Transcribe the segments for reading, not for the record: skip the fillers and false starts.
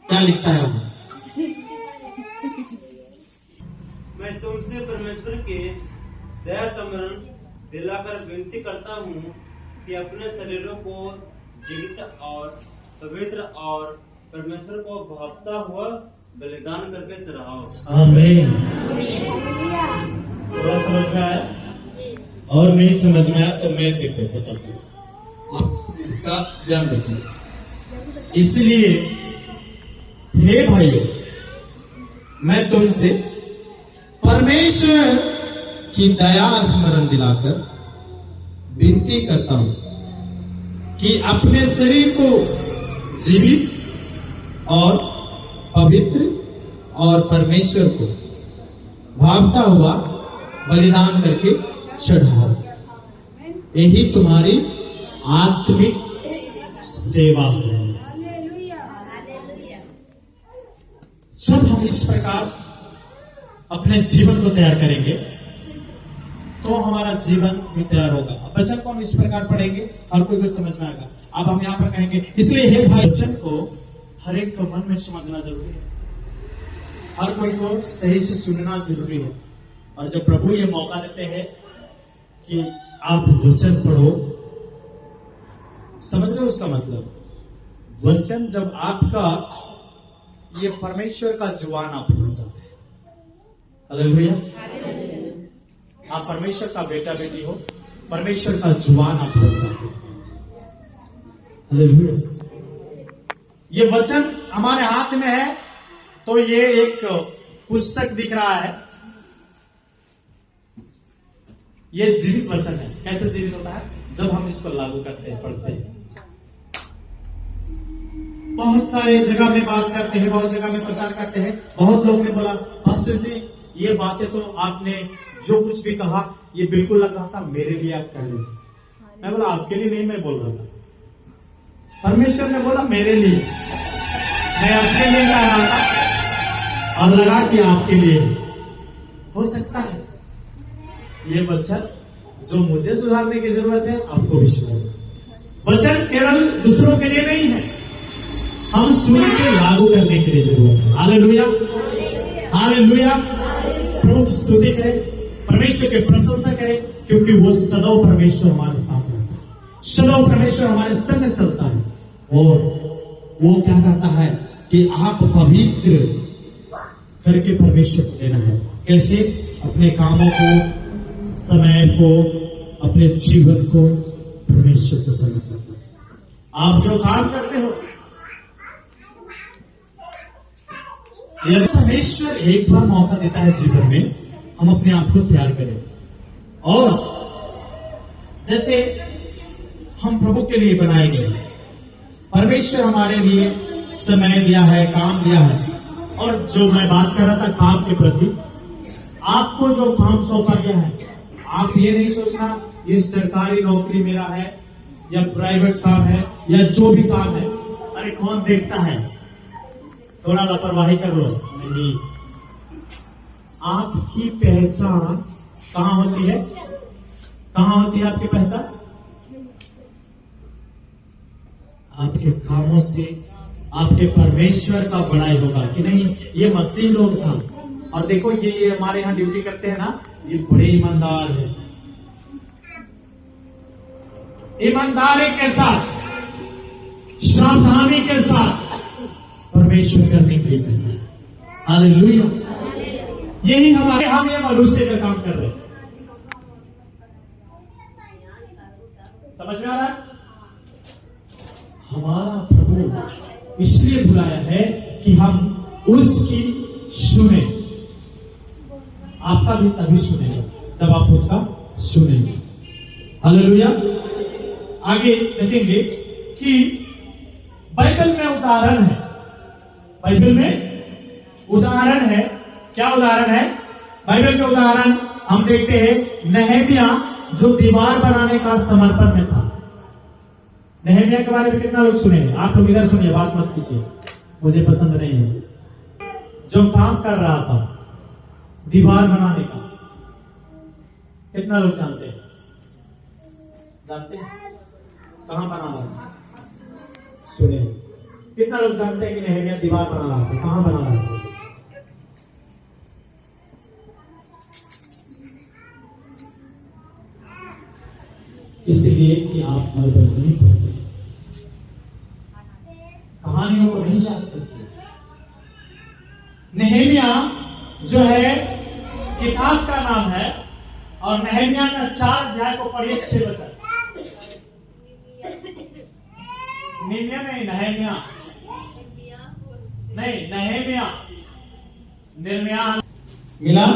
क्या लिखता है वो? मैं तुमसे परमेश्वर के दया स्मरण दिलाकर विनती करता हूँ कि अपने शरीरों को जीवित और पवित्र और परमेश्वर को भावता हुआ बलिदान करके चढ़ाओ। आमीन। थोड़ा समझ में आया? और नहीं समझ में आया तो मैं देखो बताता हूँ, आप इसका ध्यान रखना। इसलिए हे भाइयों, मैं तुमसे परमेश्वर की दया स्मरण दिलाकर विनती करता हूं कि अपने शरीर को जीवित और पवित्र और परमेश्वर को भावता हुआ बलिदान करके चढ़ाओ। यही तुम्हारी आत्मिक सेवा है। जब हम इस प्रकार अपने जीवन को तैयार करेंगे तो हमारा जीवन भी तैयार होगा। अब वचन को हम इस प्रकार पढ़ेंगे, हर कोई को समझ में आएगा। अब हम यहाँ पर कहेंगे, इसलिए हे भाई, वचन को हर एक को मन में समझना जरूरी है, हर कोई को सही से सुनना जरूरी है। और जब प्रभु ये मौका देते हैं कि आप वचन पढ़ो, समझ रहे हो उसका मतलब? वचन जब आपका ये परमेश्वर का जुबान आप भूल जाते हैं। हालेलुया। आप परमेश्वर का बेटा बेटी हो, परमेश्वर का जुबान आप भूल जाते हैं। हालेलुया। ये वचन हमारे हाथ में है तो ये एक पुस्तक दिख रहा है, ये जीवित वचन है। कैसे जीवित होता है? जब हम इसको लागू करते हैं, पढ़ते हैं। बहुत सारे जगह में बात करते हैं, बहुत जगह में प्रचार करते हैं। बहुत लोग ने बोला, पास्टर जी ये बातें तो आपने जो कुछ भी कहा ये बिल्कुल लग रहा था मेरे लिए आप कह रहे थे। मैं बोला आपके लिए नहीं, मैं बोल रहा था। परमेश्वर ने बोला मेरे लिए, मैं अपने लिए कह रहा था और लगा कि आपके लिए। हो सकता है ये वचन जो मुझे सुधारने की जरूरत है आपको भी सुधारना। वचन केवल दूसरों के लिए नहीं है, हम सुन के लागू करने के लिए जरूरत है। Hallelujah, hallelujah. प्रभु की स्तुति करें, परमेश्वर की प्रशंसा करें, क्योंकि वो सदैव परमेश्वर हमारे साथ रहता है, सदैव परमेश्वर हमारे संग चलता है। और वो क्या कहता है कि आप पवित्र करके परमेश्वर को देना है। कैसे? अपने कामों को, समय को, अपने जीवन को परमेश्वर को समर्पित करना। आप जो काम करते हो, यदि परमेश्वर एक बार मौका देता है जीवन में, हम अपने आप को तैयार करें। और जैसे हम प्रभु के लिए बनाए गए, परमेश्वर हमारे लिए समय दिया है, काम दिया है। और जो मैं बात कर रहा था काम के प्रति, आपको जो काम सौंपा गया है, आप ये नहीं सोचना ये सरकारी नौकरी मेरा है या प्राइवेट काम है या जो भी काम है, अरे कौन देखता है, थोड़ा लापरवाही कर लो। नहीं, आपकी पहचान कहां होती है? कहां होती है आपकी पहचान? आपके कामों से आपके परमेश्वर का बड़ाई होगा कि नहीं ये मसीह लोग था। और देखो ये हमारे यहाँ ड्यूटी करते हैं ना, ये बड़े ईमानदार है। ईमानदारी के साथ, सावधानी के साथ परमेश्वर करने के लिए कहता है। हालेलुया। यही हम ये मनुष्य का काम कर रहे हैं। समझ में आ रहा है? हमारा प्रभु इसलिए बुलाया है कि हम उसकी सुने। आपका भी तभी सुनेगा जब आप उसका सुनेंगे। हालेलुया। आगे देखेंगे कि बाइबल में उदाहरण है, बाइबल में उदाहरण है। क्या उदाहरण है? बाइबल के उदाहरण हम देखते हैं नहम्याह, जो दीवार बनाने का समर्पण में था। नहम्याह के बारे में कितना लोग सुने हैं? आप लोग इधर सुनिए, बात मत कीजिए, मुझे पसंद नहीं है। जो काम कर रहा था दीवार बनाने का, कितना लोग जानते हैं? जानते हैं कहां बना रहा? सुने, कितना लोग जानते हैं कि नहम्याह दीवार बना रहा था? कहां बना रहा था? इसलिए कि आप बाइबल नहीं पढ़ते, कहानियों को नहीं याद करते। नहम्याह जो है किताब का नाम है, और नहम्याह का 4 अध्याय को पढ़िए 6 वचन। निम्या नहीं, नहम्याह नहीं, नहम्याह। निर्म्याह मिला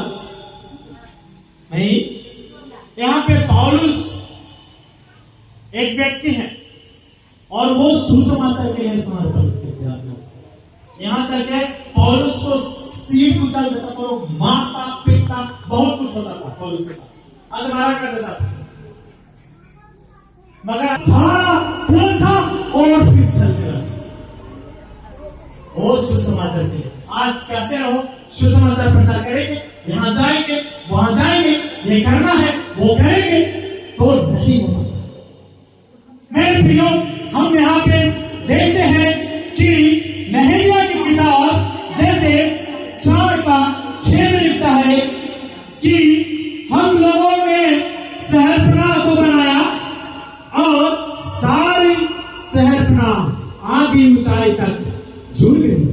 नहीं। यहां पे पौलुस एक व्यक्ति है और वो सुसमाचार के लिए समर्पण करते हैं। यहां तक है पौलुस को सीट उछल देता था, मारता पीटता, बहुत कुछ होता था पौलुस के साथ, अधमारा कर देता था, मगर झाड़ा पोछा और फिर चलते रहा। वो सुसमाचार के लिए आज कहते रहो सुसमाचार प्रचार करेंगे, यहां जाएंगे वहां जाएंगे, ये करना है वो करेंगे, तो नहीं होता। मेरे प्रियो, हम यहाँ पे देखते हैं कि नहम्याह की किताब जैसे 4:6 में लिखता है कि हम लोगों ने शहरपनाह को बनाया और सारी शहरपनाह आधी ऊंचाई तक झुक गई,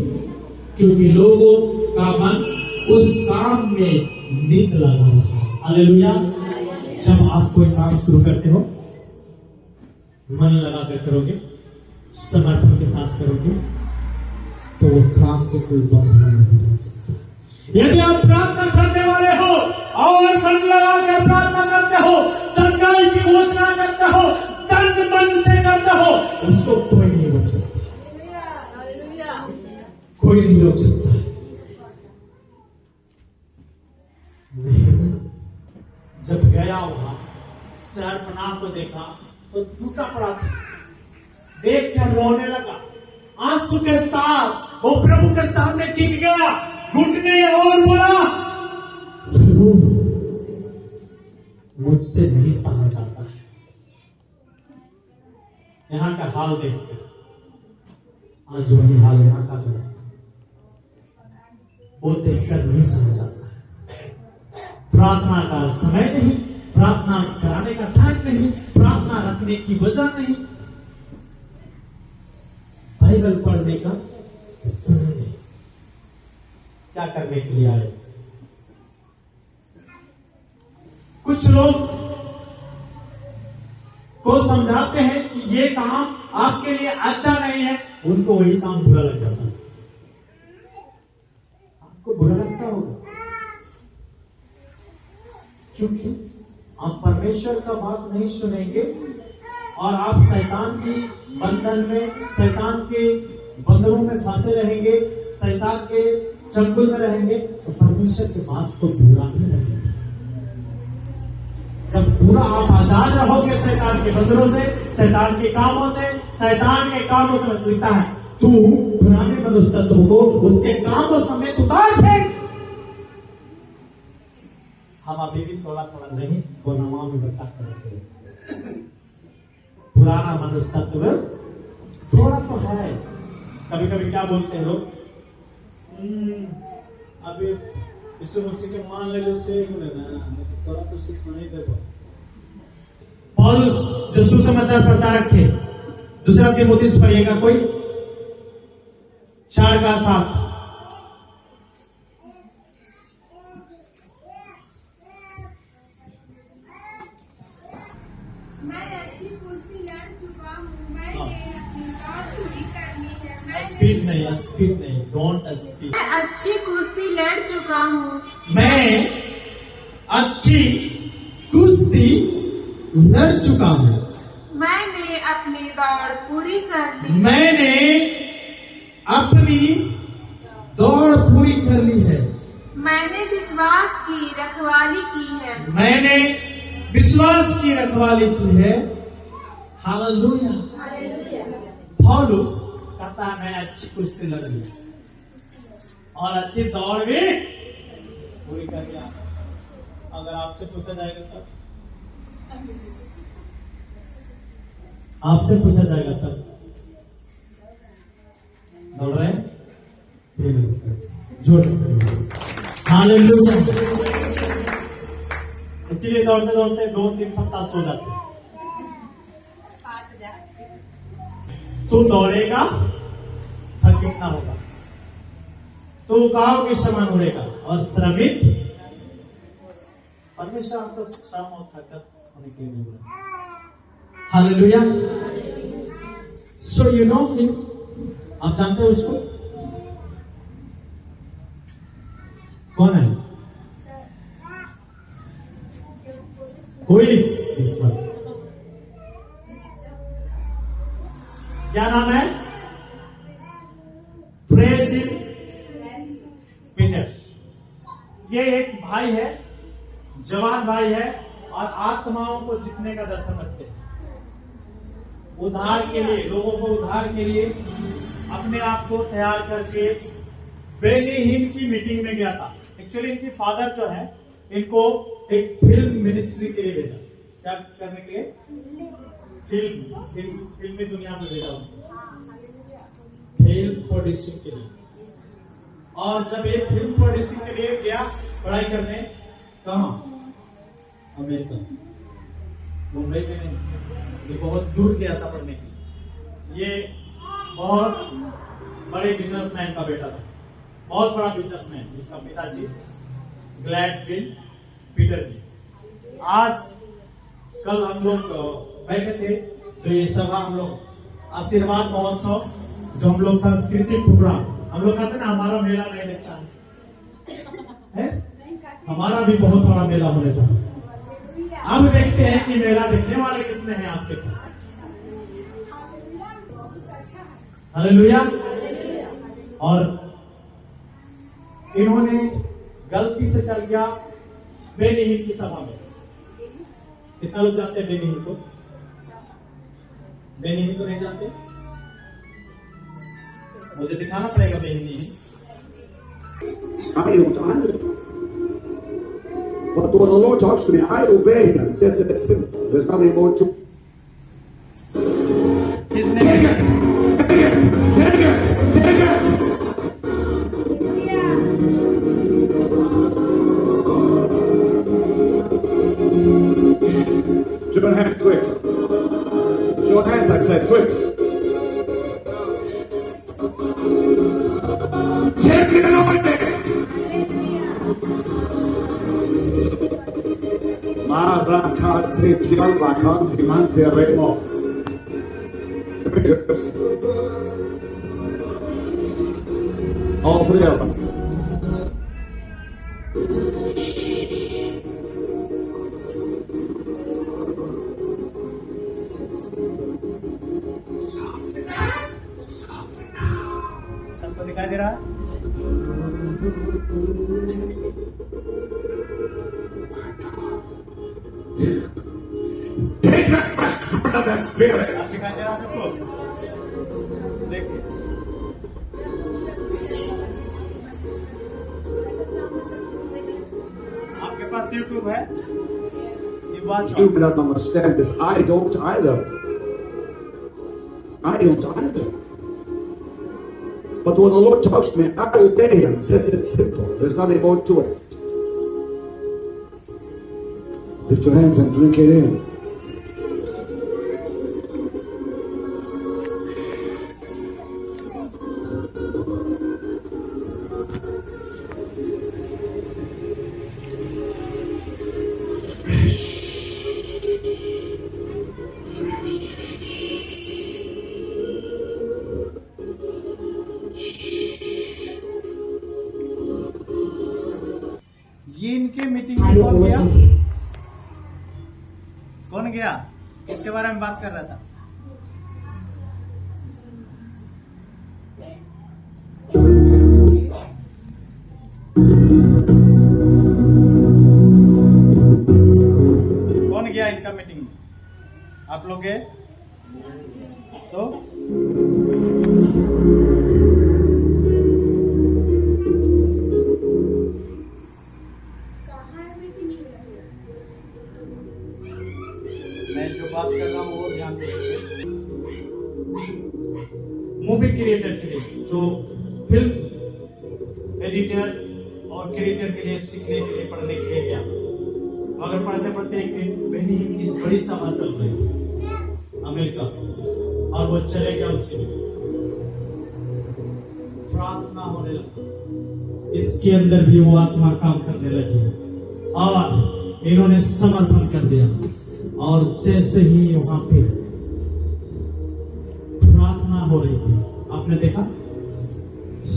क्योंकि लोगों का मन उस काम में नित लगा हुआ। हालेलुया। जब आप कोई काम शुरू करते हो, मन लगाकर करोगे, समर्पण के साथ करोगे, तो वो काम को कोई बंद नहीं हो सकता। यदि आप प्रार्थना करने वाले हो और मन लगाकर प्रार्थना करते हो, सच्चाई की घोषणा करते हो, तन मन से करते हो, उसको कोई नहीं रोक सकता, कोई नहीं रोक सकता। जब गया वहां शहरपनाह को देखा तो टूटा पड़ा था, देख कर रोने लगा, आंसू के साथ वो प्रभु के सामने टिक गया, घुटने और बोला, प्रभु मुझसे नहीं सहा जाता है। यहाँ का हाल देखकर आज वही हाल यहाँ का है, वो देखकर नहीं सहा जाता। प्रार्थना का समय नहीं, प्रार्थना कराने का टाइम नहीं, प्रार्थना रखने की वजह नहीं, बाइबल पढ़ने का समय नहीं। क्या करने के लिए आए? कुछ लोग को समझाते हैं कि ये काम आपके लिए अच्छा नहीं है, उनको वही काम बुरा लग जाता है। आपको बुरा लगता होगा क्योंकि आप परमेश्वर का बात नहीं सुनेंगे और आप शैतान की बंधन में, शैतान के बंधनों में फंसे रहेंगे, शैतान के चंगुल में रहेंगे, तो परमेश्वर की बात तो बुरा नहीं लगेगा। जब पूरा आप आजाद रहोगे शैतान के बंधनों से, शैतान के कामों से, शैतान के कामों से लिखता है तू पुराने मनुष्य तत्व को उसके कामों समेत उतार फेंक। हम अभी भी थोड़ा थोड़ा नहीं वो नमा में बचा करते हैं। पुराना मनुष्य तत्व थोड़ा तो है। कभी कभी क्या बोलते हैं लोग, अभी यीशु मसीह के मान ले लो से थोड़ा तो सीख नहीं दे। पौलुस जो सुसमाचार प्रचारक थे, दूसरा तीमुथियुस पढ़िएगा कोई 4:7। स्पीड नहीं, डोंट स्पीड। मैं अच्छी कुश्ती लड़ चुका हूँ। मैं अच्छी कुश्ती लड़ चुका हूँ। मैंने अपनी दौड़ पूरी कर ली। मैंने अपनी दौड़ पूरी कर ली है। मैंने विश्वास की रखवाली की है। मैंने विश्वास की रखवाली की है। हालेलुया। पौलुस कहता है मैं अच्छी कुश्ती लड़ ली और अच्छी दौड़ भी पूरी कर लिया। अगर आपसे पूछा जाएगा तब, आपसे पूछा जाएगा तब दौड़ रहे हैं जोर हालेलुया। इसीलिए दौड़ते दौड़ते 2-3 सप्ताह सो जाते हैं। तू दौड़ेगा थक कितना होगा, तो काव के समान उड़ेगा और श्रमित परमेश्वर आपको श्रम और ताकत होने के लिए नहीं बोला। Hallelujah. So you know him, आप जानते हो उसको? कौन है? Who is this one? क्या नाम है? Praise Peter. ये एक भाई है, जवान भाई है और आत्माओं को जीतने का दर्शन रखते हैं। उद्धार के लिए, लोगों को उद्धार के लिए अपने आप को तैयार करके बेनी हिन की मीटिंग में गया था। एक्चुअली इनकी फादर जो है, इनको एक फिल्म मिनिस्ट्री के लिए भेजा। क्या करने के लिए? फिल्मी दुनिया में भेजा उनको, फिल्म प्रोड्यूसिंग के लिए। और जब ये फिल्म प्रोड्यूसिंग के लिए गया पढ़ाई करने, कहाँ? अमेरिका, मुंबई में नहीं, ये बहुत दूर गया था पढ़ने के लिए। ये बहुत बड़े बिजनेसमैन का बेटा था, बहुत बड़ा बिजनेसमैन, जिसका पिताजी ग्लैडविल पीटर जी। आज कल हम लोग बैठे थे, जो ये सभा हम लोग आशीर्वाद महोत्सव, जो हम लोग सांस्कृतिक प्रोग्राम हम लोग कहते हैं ना, हमारा मेला नहीं देखता है, हमारा भी बहुत बड़ा मेला होने जा रहा है। अब देखते हैं कि मेला देखने वाले कितने हैं आपके पास। हालेलुया। और इन्होंने गलती से चल गया बेनीहिल की सभा में। कितना लोग जानते हैं बेनीहिल को? बेनीहिल को नहीं जानते? मुझे दिखाना पड़ेगा बेनीहिल। But when the Lord talks to me, I obey Him. Just as simple. There's nothing more to it. His name is Take it! Show your hands quick. Show your hands, I said, quick. Take it away! Marakate Pialvakante Mante Remo. All three of them. सबको दिखाई दे रहा है? Take the fresh fruit of the Spirit. दिखाई दे रहा है सबको? देखिए, आपके पास YouTube है? You watch You on. may not understand this. I don't either. I don't either. But when the Lord talks to me, I obey Him. Just it's simple. There's nothing more to it. Lift your hands and drink it in. ये इनके meeting में कौन गया? कौन गया? इसके बारे में बात कर रहा था। कौन गया इनका मीटिंग में? आप लोग गए? तो मैं जो बात कर रहा हूँ वो ध्यान से सुनिए। मूवी क्रिएटर के लिए जो एडिटर और क्रिएटर के लिए सीखने के लिए पढ़ने के लिए गया, मगर पढ़ते पढ़ते एक दिन बहनी की बड़ी सभा चल रही अमेरिका, और वो चले गया उसी में। प्रार्थना होने लगी, इसके अंदर भी वो आत्मा काम करने लगी और इन्होंने समर्पण कर दिया। और जैसे ही वहां पे प्रार्थना हो रही थी, आपने देखा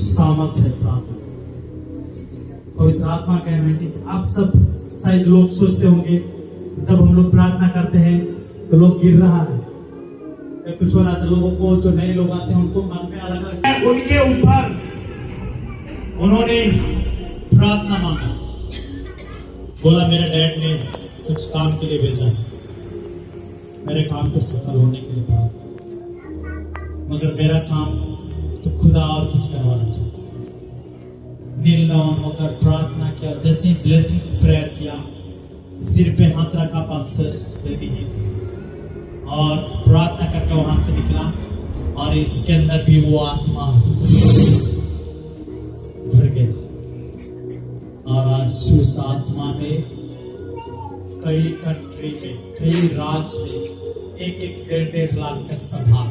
सामर्थ है प्रार्थना, पवित्र आत्मा का इन्वेंटिंग। आप सब शायद लोग सोचते होंगे जब हम लोग प्रार्थना करते हैं तो लोग गिर रहा है या कुछ हो रहा था। लोगों को, जो नए लोग आते हैं, उनको मन में अलग अलग, उनके ऊपर उन्होंने प्रार्थना मांगा, बोला मेरे डैड ने कुछ काम के लिए भेजा है, मेरे काम को सफल होने के लिए प्रार्थना, मगर मेरा काम तो खुदा और कुछ करवाना चाहिए। नील डाउन होकर प्रार्थना किया, जैसे ही ब्लेसिंग स्प्रेड किया, सिर पे हाथ रखा पास्टर बेबी ने, और प्रार्थना करके वहां से निकला, और इसके अंदर भी वो आत्मा भर गया। और आज उस आत्मा में कई कंट्री में, कई राज्य में 1-1, 1.5 लाख का सभा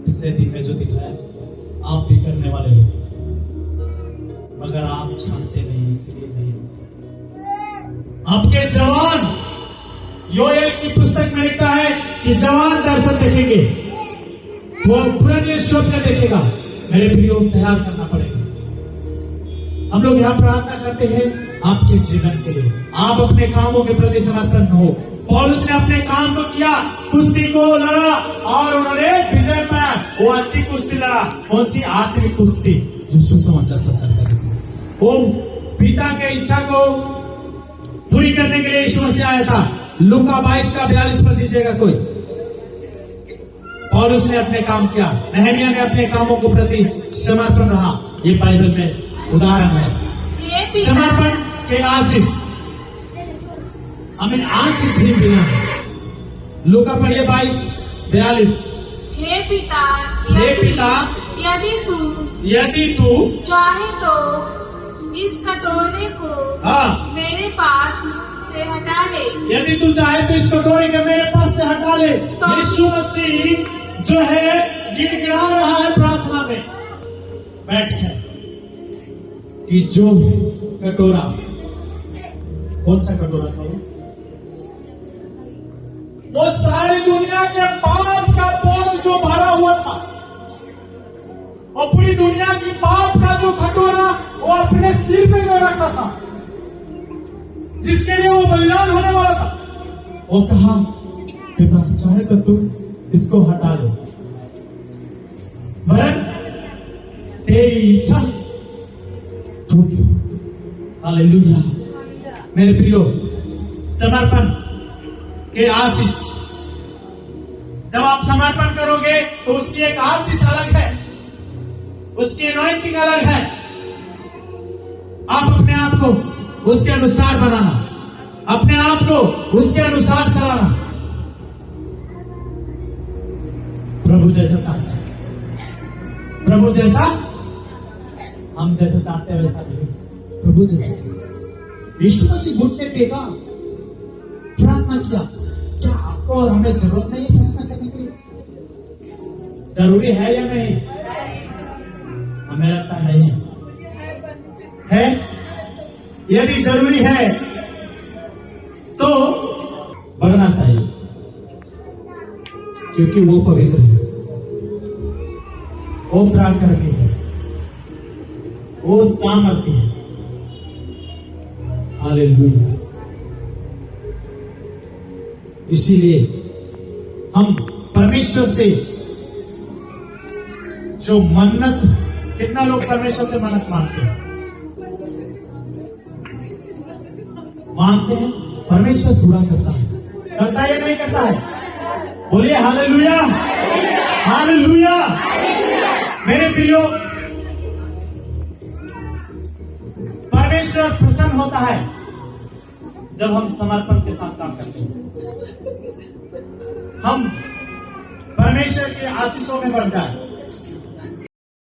पिछले दिन में जो दिखाया, आप भी करने वाले हो, मगर आप जानते नहीं, इसलिए नहीं। आपके जवान, योएल की पुस्तक में लिखा है कि जवान दर्शन देखेंगे, वो पुराने स्वप्न देखेगा। मेरे प्रियो, तैयार करना पड़ेगा। हम लोग यहाँ प्रार्थना करते हैं आपके जीवन के लिए, आप अपने कामों के प्रति समर्पण हो। पौलुस ने अपने काम को किया, कुश्ती को लड़ा और उन्होंने विजय पाया। वो अच्छी कुश्ती लड़ा, कौन सी? आत्मिक कुश्ती, जो सुसमाचार प्रचार करती है। वो पिता के इच्छा को पूरी करने के लिए यीशु मसीह आया था। लूका 22:42 पर दीजिएगा कोई। पौलुस ने अपने काम किया, नहमिया ने अपने कामों को प्रति समर्पण रहा। ये बाइबल में उदाहरण है। समर्पण के आशीष, हमें आशीष भी मिला है। लूका पढ़िए 22:42। हे पिता, यदि तू चाहे तो इस कटोरे को मेरे पास से हटा ले। यदि तू चाहे तो इस कटोरे को मेरे पास से हटा ले। यीशु मसीह जो है गिड़गिड़ा रहा है प्रार्थना में, बैठ है कि जो कटोरा, कौन सा कटोरा था वो सारी दुनिया के पाप का बोझ जो भरा हुआ था, और पूरी दुनिया की पाप का जो कटोरा वो अपने सिर पे ले रखा था, जिसके लिए वो बलिदान होने वाला था। वो कहा, पिता चाहे तो तू इसको हटा ले, वरन तेरी इच्छा पूरी हो। हालेलुया। मेरे प्रियो, समर्पण के आशीष, जब आप समर्पण करोगे तो उसकी एक आशीष अलग है, उसकी एनॉइंटिंग अलग है। आप अपने आप को उसके अनुसार बनाना, अपने आप को उसके अनुसार चलाना। प्रभु जैसा चाहता है, प्रभु जैसा, हम जैसा चाहते हैं वैसा नहीं, प्रभु जैसा चाहता है। यीशु मसीह घुटने टेका, प्रार्थना किया। क्या आपको और हमें जरूरत नहीं है प्रार्थना करने की? जरूरी है या नहीं? हमें लगता नहीं है। यदि जरूरी है तो बढ़ना चाहिए, क्योंकि वो पवित्र है, वो प्राकृतिक है, वो सामर्थ्य है। हालेलुया। इसीलिए हम परमेश्वर से जो मन्नत, कितना लोग परमेश्वर से मन्नत मांगते हैं? मांगते हैं, परमेश्वर पूरा करता है। करता है या नहीं करता है? बोलिए हालेलुया, हालेलुया। मेरे प्रियो, परमेश्वर प्रसन्न होता है जब हम समर्पण के साथ काम करते हैं। हम परमेश्वर के आशीषों में बढ़ जाए।